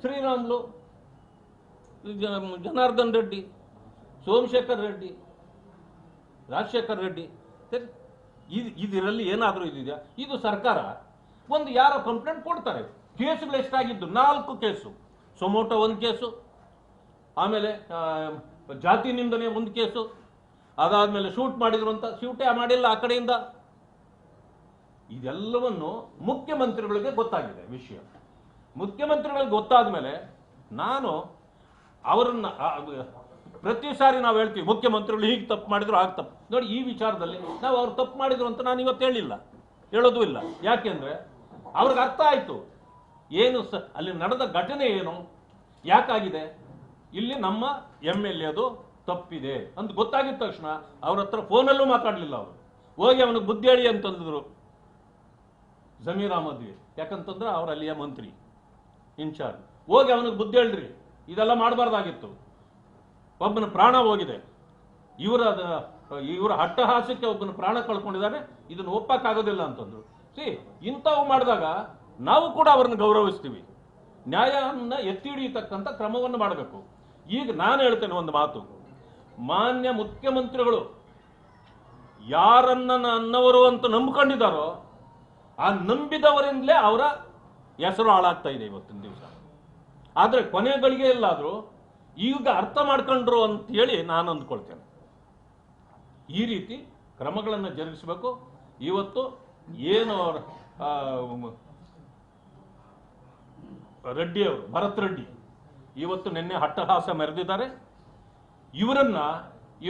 ಶ್ರೀರಾಮ್ಲು, ಜನಾರ್ದನ್ ರೆಡ್ಡಿ, ಸೋಮಶೇಖರ್ ರೆಡ್ಡಿ, ರಾಜಶೇಖರ್ ರೆಡ್ಡಿ, ಸರಿ, ಇದರಲ್ಲಿ ಏನಾದರೂ ಇದೆಯಾ? ಇದು ಸರ್ಕಾರ ಒಂದು ಯಾರೋ ಕಂಪ್ಲೇಂಟ್ ಕೊಡ್ತಾರೆ, ಕೇಸುಗಳು ಎಷ್ಟಾಗಿದ್ದು 4 ಕೇಸು, ಸೊಮೋಟೋ 1 ಕೇಸು, ಆಮೇಲೆ ಜಾತಿ ನಿಂದನೆ 1 ಕೇಸು, ಅದಾದ್ಮೇಲೆ ಶೂಟ್ ಮಾಡಿದ್ರು ಅಂತ ಶೂಟೇ ಮಾಡಿಲ್ಲ ಆ ಕಡೆಯಿಂದ. ಇದೆಲ್ಲವನ್ನು ಮುಖ್ಯಮಂತ್ರಿಗಳಿಗೆ ಗೊತ್ತಾಗಿದೆ ವಿಷಯ. ಮುಖ್ಯಮಂತ್ರಿಗಳಿಗೆ ಗೊತ್ತಾದ ಮೇಲೆ ನಾನು ಅವರನ್ನ ಪ್ರತಿ ಸಾರಿ ನಾವು ಹೇಳ್ತೀವಿ ಮುಖ್ಯಮಂತ್ರಿಗಳು ಹೀಗೆ ತಪ್ಪು ಮಾಡಿದ್ರು ಆಗ ತಪ್ಪು. ನೋಡಿ, ಈ ವಿಚಾರದಲ್ಲಿ ನಾವು ಅವ್ರು ತಪ್ಪು ಮಾಡಿದ್ರು ಅಂತ ನಾನು ಇವತ್ತು ಹೇಳಿಲ್ಲ, ಹೇಳೋದು ಇಲ್ಲ. ಯಾಕೆಂದ್ರೆ ಅವ್ರಿಗೆ ಅರ್ಥ ಆಯ್ತು ಏನು ಅಲ್ಲಿ ನಡೆದ ಘಟನೆ ಏನು, ಯಾಕಾಗಿದೆ, ಇಲ್ಲಿ ನಮ್ಮ MLA ಅದು ತಪ್ಪಿದೆ ಅಂತ ಗೊತ್ತಾಗಿದ ತಕ್ಷಣ ಅವ್ರ ಹತ್ರ ಫೋನಲ್ಲೂ ಮಾತಾಡಲಿಲ್ಲ. ಅವರು ಹೋಗಿ ಅವನಿಗೆ ಬುದ್ಧಿ ಹೇಳಿ ಅಂತಂದಿದ್ರು ಜಮೀರ್ ಅಹಮದ್ಗೆ. ಯಾಕಂತಂದ್ರೆ ಅವ್ರ ಅಲ್ಲಿಯ ಮಂತ್ರಿ ಇನ್ಚಾರ್ಜ್. ಹೋಗಿ ಅವನಿಗೆ ಬುದ್ಧಿ ಹೇಳ್ರಿ, ಇದೆಲ್ಲ ಮಾಡಬಾರ್ದಾಗಿತ್ತು, ಒಬ್ಬನ ಪ್ರಾಣ ಹೋಗಿದೆ, ಇವರ ಅಟ್ಟಹಾಸಕ್ಕೆ ಒಬ್ಬನ ಪ್ರಾಣ ಕಳ್ಕೊಂಡಿದ್ದಾನೆ, ಇದನ್ನು ಒಪ್ಪಕ್ಕಾಗೋದಿಲ್ಲ ಅಂತಂದ್ರು. ಇಂಥವು ಮಾಡಿದಾಗ ನಾವು ಕೂಡ ಅವ್ರನ್ನ ಗೌರವಿಸ್ತೀವಿ, ನ್ಯಾಯವನ್ನು ಎತ್ತಿ ಹಿಡಿಯತಕ್ಕಂಥ ಕ್ರಮವನ್ನು ಮಾಡಬೇಕು. ಈಗ ನಾನು ಹೇಳ್ತೇನೆ ಒಂದು ಮಾತು, ಮಾನ್ಯ ಮುಖ್ಯಮಂತ್ರಿಗಳು ಯಾರನ್ನ ನನ್ನವರು ಅಂತ ನಂಬಿಕೊಂಡಿದ್ದಾರೋ ಆ ನಂಬಿದವರಿಂದಲೇ ಅವರ ಹೆಸರು ಹಾಳಾಗ್ತಾ ಇದೆ ಇವತ್ತಿನ ದಿವಸ. ಆದರೆ ಕೊನೆಗಳಿಗೆ ಎಲ್ಲಾದರೂ ಈಗ ಅರ್ಥ ಮಾಡ್ಕೊಂಡ್ರು ಅಂತ ಹೇಳಿ ನಾನು ಅಂದ್ಕೊಳ್ತೇನೆ. ಈ ರೀತಿ ಕ್ರಮಗಳನ್ನು ಜರುಗಿಸಬೇಕು. ಇವತ್ತು ಏನು ರೆಡ್ಡಿ ಅವರು, ಭರತ್ ರೆಡ್ಡಿ ಇವತ್ತು ನಿನ್ನೆ ಅಟ್ಟಹಾಸ ಮೆರೆದಿದ್ದಾರೆ. ಇವರನ್ನ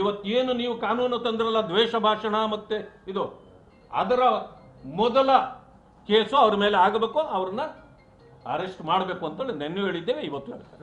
ಇವತ್ತೇನು ನೀವು ಕಾನೂನು ತಂದ್ರಲ್ಲ, ದ್ವೇಷ ಭಾಷಣ ಮತ್ತೆ ಇದು, ಅದರ ಮೊದಲ ಕೇಸು ಅವ್ರ ಮೇಲೆ ಆಗಬೇಕು, ಅವ್ರನ್ನ ಅರೆಸ್ಟ್ ಮಾಡಬೇಕು ಅಂತೇಳಿ ನೆನ್ನೆ ಹೇಳಿದ್ದೇವೆ, ಇವತ್ತು ಹೇಳ್ತಾರೆ.